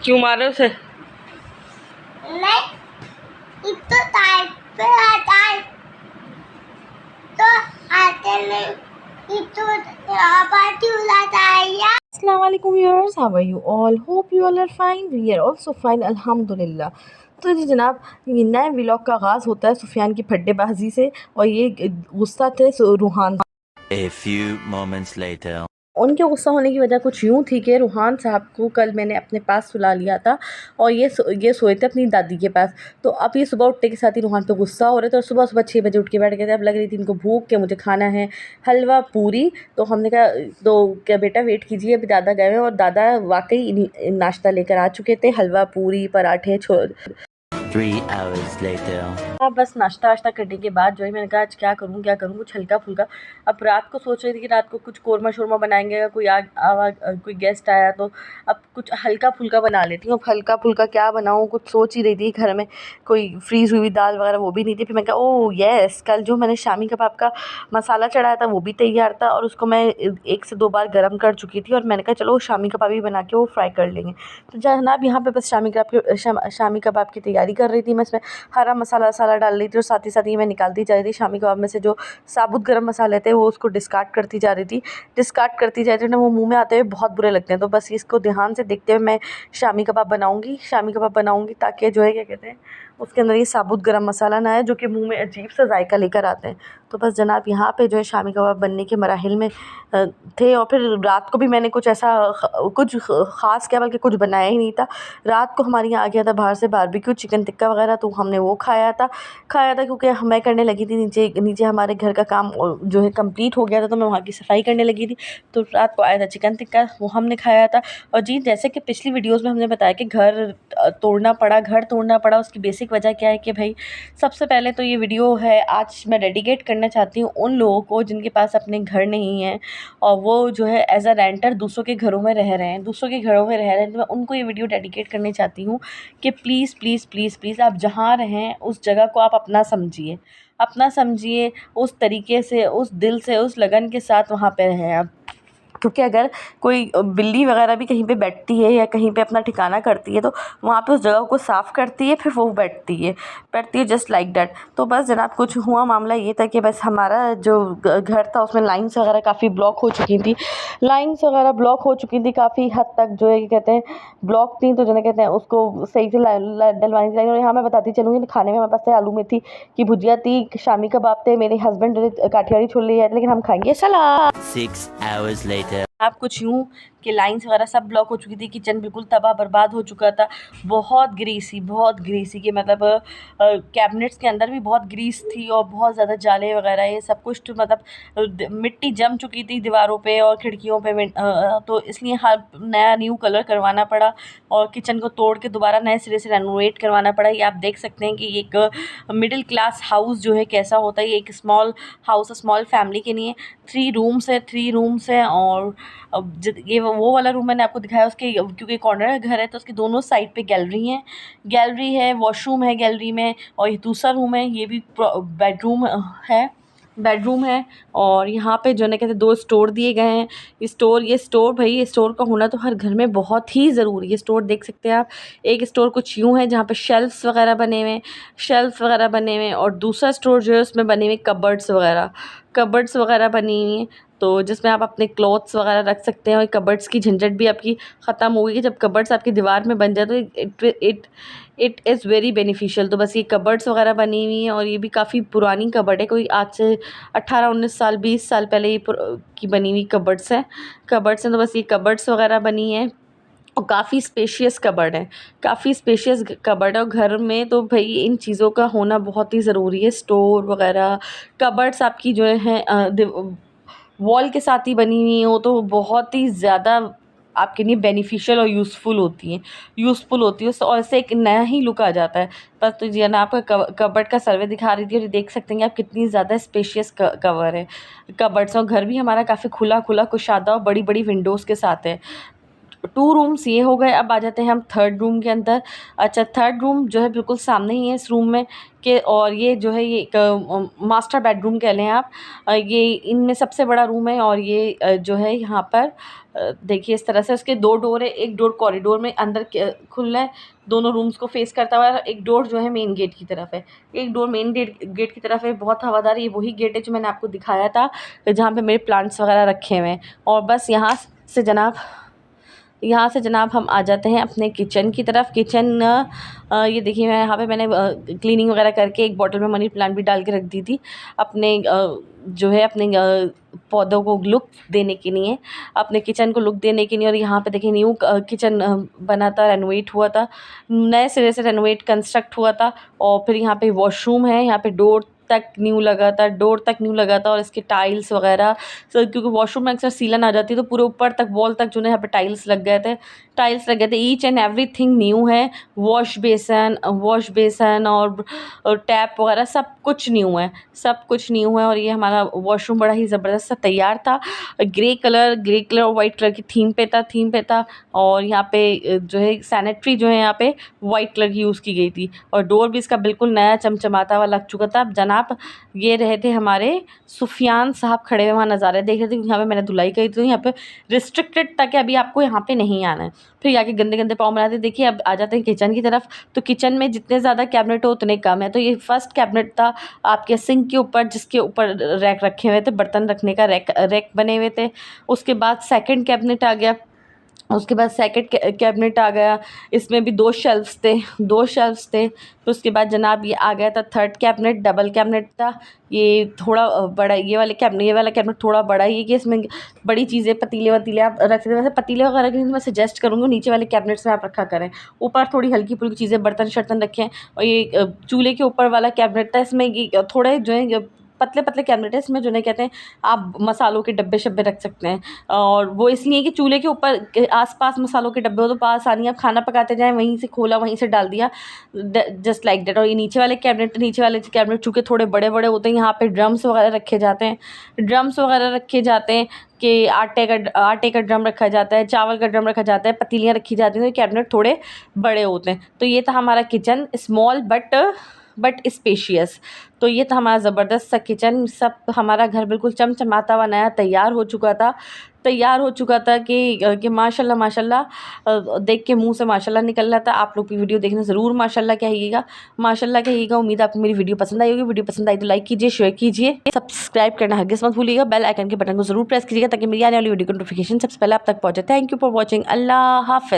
क्यों मारे उसे? नहीं, इतो टाइप पे आता है तो आते नहीं, इतो पार्टी उलाता है या। Assalamu alaikum viewers, how are you all? Hope you all are fine. We are also fine, अल्हम्दुलिल्लाह। तो जी जनाब, ये नए व्लॉग का आगाज़ होता है सुफियान की फड्डेबाजी से, और ये गुस्सा थे Ruhaan. A few moments later. उनके गुस्सा होने की वजह कुछ यूँ थी कि रूहान साहब को कल मैंने अपने पास सुला लिया था और ये सोए थे अपनी दादी के पास। तो अब ये सुबह उठने के साथ ही रूहान पे गुस्सा हो रहे थे और सुबह 6 बजे उठ के बैठ गए थे। अब लग रही थी इनको भूख कि मुझे खाना है हलवा पूरी। तो हमने कहा तो क्या बेटा वेट कीजिए, अभी दादा गए हैं, और दादा वाकई नाश्ता लेकर आ चुके थे, हलवा पूरी पराठे 3 hours later. हाँ, बस नाश्ता वाश्ता करने के बाद जो है मैंने कहा आज क्या करूँ कुछ हल्का फुल्का। अब रात को सोच रही थी कि रात को कुछ कोरमा शोरमा बनाएंगे, अगर कोई गेस्ट आया तो अब कुछ हल्का फुल्का बना लेती हूँ। अब हल्का फुल्का क्या बनाऊँ, कुछ सोच ही रही थी। घर में कोई फ्रीज़ हुई दाल वगैरह वो भी नहीं थी। फिर मैं कहा ओह येस, कल जो मैंने शामी कबाब का मसाला चढ़ाया था वो भी तैयार था और उसको मैं 1 से 2 बार गर्म कर चुकी थी, और मैंने कहा चलो शामी कबाब भी बना के वो फ्राई कर लेंगे। तो जनाब यहाँ पे बस शामी कबाब की तैयारी कर रही थी। मैं इसमें हरा मसाला डाल रही थी और साथ ही साथ ये मैं निकालती जा रही थी शामी कबाब में से जो साबुत गरम मसाले थे वो उसको डिस्कार्ड करती जा रही थी ना, वो मुंह में आते हुए बहुत बुरे लगते हैं। तो बस इसको ध्यान से देखते हुए मैं शामी कबाब बनाऊंगी ताकि जो है क्या कहते हैं उसके अंदर ये साबुत गरम मसाला ना आए जो कि मुंह में अजीब सा जायका लेकर आते हैं। तो बस जनाब यहाँ पे जो है शामी कबाब बनने के मराहिल में थे। और फिर रात को भी मैंने कुछ ख़ास क्या बल्कि कुछ बनाया ही नहीं था। रात को हमारे यहाँ आ गया था बाहर से बारबेक्यू चिकन टिक्का वगैरह, तो हमने वो खाया था क्योंकि मैं करने लगी थी नीचे हमारे घर का काम जो है कंप्लीट हो गया था, तो मैं वहाँ की सफाई करने लगी थी। तो रात को आया था चिकन टिक्का, वो हमने खाया था। और जी जैसे कि पिछली वीडियोज़ में हमने बताया कि घर तोड़ना पड़ा, उसकी बेसिक वजह क्या है कि भाई सबसे पहले तो ये वीडियो है आज मैं डेडिकेट करना चाहती हूँ उन लोगों को जिनके पास अपने घर नहीं है और वो जो है एज अ रेंटर दूसरों के घरों में रह रहे हैं तो मैं उनको ये वीडियो डेडिकेट करनी चाहती हूँ कि प्लीज़ प्लीज़ प्लीज़ प्लीज़ आप जहाँ रहें उस जगह को आप अपना समझिए, उस तरीके से, उस दिल से, उस लगन के साथ वहाँ पे रहें आप। क्योंकि अगर कोई बिल्ली वगैरह भी कहीं पे बैठती है या कहीं पे अपना ठिकाना करती है तो वहाँ पे उस जगह को साफ़ करती है, फिर वो बैठती है जस्ट लाइक दैट। तो बस जनाब कुछ हुआ मामला ये था कि बस हमारा जो घर था उसमें लाइन्स वगैरह काफ़ी ब्लॉक हो चुकी थी काफ़ी हद तक, जो है कहते हैं ब्लॉक थी। तो जो कहते हैं उसको सही से डलवानी चाहिए। और यहाँ मैं बताती चलूँगी खाने में हमारे पास आलू मेथी की भुजिया थी, शामी कबाब थे, मेरे हस्बैंड काठियावाड़ी छोले है, लेकिन हम खाएंगे सलाद। 6 hours later. आप कुछ यूँ कि लाइन्स वगैरह सब ब्लॉक हो चुकी थी, किचन बिल्कुल तबाह बर्बाद हो चुका था, बहुत ग्रीसी कि मतलब कैबिनेट्स के अंदर भी बहुत ग्रीस थी और बहुत ज़्यादा जाले वगैरह ये सब कुछ, तो मतलब मिट्टी जम चुकी थी दीवारों पे और खिड़कियों पे। तो इसलिए हर नया न्यू कलर करवाना पड़ा और किचन को तोड़ के दोबारा नए सिरे से रेनोवेट करवाना पड़ा। ये आप देख सकते हैं कि एक मिडिल क्लास हाउस जो है कैसा होता है। ये एक स्मॉल हाउस, स्मॉल फैमिली के लिए 3 रूम्स हैं। और अब ये वो वाला रूम मैंने आपको दिखाया उसके, क्योंकि कॉर्नर का घर है तो उसकी दोनों साइड पे गैलरी है, वॉशरूम है गैलरी में, और ये दूसरा रूम है, ये भी बेडरूम है। और यहाँ पे जो है कहते 2 स्टोर दिए गए हैं। ये स्टोर का होना तो हर घर में बहुत ही ज़रूरी है। स्टोर देख सकते हैं आप, एक स्टोर कुछ यूँ है जहाँ पे शेल्फ्स वगैरह बने हुए हैं और दूसरा स्टोर जो है उसमें बने हुए कबर्ड्स वगैरह बनी हुई हैं, तो जिसमें आप अपने क्लॉथ्स वगैरह रख सकते हैं। और कबर्ड्स की झंझट भी आपकी ख़त्म हो गई। जब कबर्ड्स आपकी दीवार में बन जाए तो इट इज़ वेरी बेनिफिशियल। तो बस ये कबर्ड्स वगैरह बनी हुई हैं और ये भी काफ़ी पुरानी कबर्ड है, कोई आज से 18-19 साल 20 साल पहले ये की बनी हुई कबर्ड्स हैं। तो बस ये कबर्ड्स वगैरह बनी हैं और काफ़ी स्पेशियस कबर्ड है। और घर में तो भाई इन चीज़ों का होना बहुत ही ज़रूरी है। स्टोर वगैरह कबर्ड्स आपकी जो है वॉल के साथ ही बनी हुई हो तो बहुत ही ज़्यादा आपके लिए बेनिफिशियल और यूज़फुल होती हैं और इससे एक नया ही लुक आ जाता है। बस तो जी ना आपका कबर्ड का सर्वे दिखा रही थी और ये देख सकते हैं आप कितनी ज़्यादा स्पेशियस कवर है कबर्ड्स। और घर भी हमारा काफ़ी खुला कुशादा और बड़ी बड़ी विंडोज़ के साथ है। 2 रूम्स ये हो गए। अब आ जाते हैं हम थर्ड रूम के अंदर। अच्छा, थर्ड रूम जो है बिल्कुल सामने ही है इस रूम में के, और ये जो है ये एक मास्टर बेडरूम कह लें आप। ये इनमें सबसे बड़ा रूम है, और ये जो है यहाँ पर देखिए इस तरह से उसके 2 डोर है। एक डोर कॉरिडोर में अंदर खुला है, दोनों रूम्स को फेस करता हुआ है। एक डोर जो है मेन गेट की तरफ है, एक डोर मेन गेट की तरफ है। बहुत हवादार, ये वही गेट है जो मैंने आपको दिखाया था जहाँ पे मेरे प्लांट्स वगैरह रखे हुए हैं। और बस यहाँ से जनाब हम आ जाते हैं अपने किचन की तरफ। किचन ये देखिए, मैं यहाँ पे मैंने क्लीनिंग वगैरह करके एक बॉटल में मनी प्लांट भी डाल के रख दी थी अपने जो है अपने पौधों को लुक देने के लिए, अपने किचन को लुक देने के लिए। और यहाँ पे देखिए न्यू किचन बना था, रेनोवेट हुआ था, नए सिरे से रेनोवेट कंस्ट्रक्ट हुआ था। और फिर यहाँ पे वॉशरूम है, यहाँ पे डोर तक न्यू लगा था और इसके टाइल्स वगैरह क्योंकि वॉशरूम में अक्सर सीलन आ जाती है तो पूरे ऊपर तक वॉल तक जो है यहाँ पे टाइल्स लग गए थे। ईच एंड एवरीथिंग न्यू है। वॉश बेसन और टैप वगैरह सब कुछ न्यू है। और ये हमारा वॉशरूम बड़ा ही ज़बरदस्त सा तैयार था। ग्रे कलर और वाइट कलर की थीम पे था। और यहाँ पे जो है सैनिटरी जो है यहाँ पे वाइट कलर की यूज़ की गई थी, और डोर भी इसका बिल्कुल नया चमचमाता हुआ लग चुका था। अब जनाब ये रहे थे हमारे सुफियान साहब खड़े हुए वहाँ नज़ारे देख रहे थे। यहाँ पे मैंने धुलाई करी थी, यहाँ पे रिस्ट्रिक्टेड था कि अभी आपको यहाँ पे नहीं आना है। फिर जाके गंदे गंदे पाँव बनाते। देखिए अब आ जाते हैं किचन की तरफ। तो किचन में जितने ज़्यादा कैबिनेट हो उतने कम है। तो ये फर्स्ट कैबिनेट था आपके सिंक के ऊपर, जिसके ऊपर रैक रखे हुए थे, बर्तन रखने का रैक बने हुए थे। उसके बाद सेकंड कैबिनेट आ गया। कैबिनेट आ गया, इसमें भी 2 शेल्फ्स थे। फिर उसके बाद जनाब ये आ गया था थर्ड कैबिनेट, डबल कैबिनेट था। ये थोड़ा बड़ा, ये वाला कैबिनेट थोड़ा बड़ा ही है कि इसमें बड़ी चीज़ें पतीले वतीले आप रख सकते हैं। वैसे पतीले वगैरह की मैं सजेस्ट करूँगी नीचे वाले कैबिनेट्स में आप रखा करें, ऊपर थोड़ी हल्की फुल्की चीज़ें बर्तन शर्तन रखें। और ये चूल्हे के ऊपर वाला कैबिनेट था, इसमें ये थोड़े जो है पतले पतले कैबिनेट है। इसमें जो है कहते हैं आप मसालों के डब्बे शब्बे रख सकते हैं, और वो इसलिए कि चूल्हे के ऊपर आसपास मसालों के डब्बे हो तो आसानी, आप खाना पकाते जाएं, वहीं से खोला वहीं से डाल दिया, जस्ट लाइक दैट। और ये नीचे वाले कैबिनेट चूँकि थोड़े बड़े बड़े होते हैं, यहाँ पे ड्रम्स वगैरह रखे जाते हैं कि आटे का ड्रम रखा जाता है, चावल का ड्रम रखा जाता है, पतीलियाँ रखी जाती हैं। तो कैबिनेट थोड़े बड़े होते हैं। तो ये था हमारा किचन, स्मॉल बट स्पेशियस। तो ये था हमारा ज़बरदस्त सा किचन। सब हमारा घर बिल्कुल चमचमाता हुआ नया तैयार हो चुका था कि माशाल्लाह देख के मुंह से माशाल्लाह निकल रहा था। आप लोग की वीडियो देखना ज़रूर माशाल्लाह कहिएगा। उम्मीद है आपको मेरी वीडियो पसंद आई होगी। वीडियो पसंद आई तो लाइक कीजिए, शेयर कीजिए, सब्सक्राइब करना हरगिज़ मत भूलिएगा। बेल आइकन के बटन को ज़रूर प्रेस कीजिएगा ताकि मेरी आने वाली वीडियो की नोटिफिकेशन सबसे पहले आप तक पहुँचे। Thank you for watching. अल्लाह हाफ़िज़।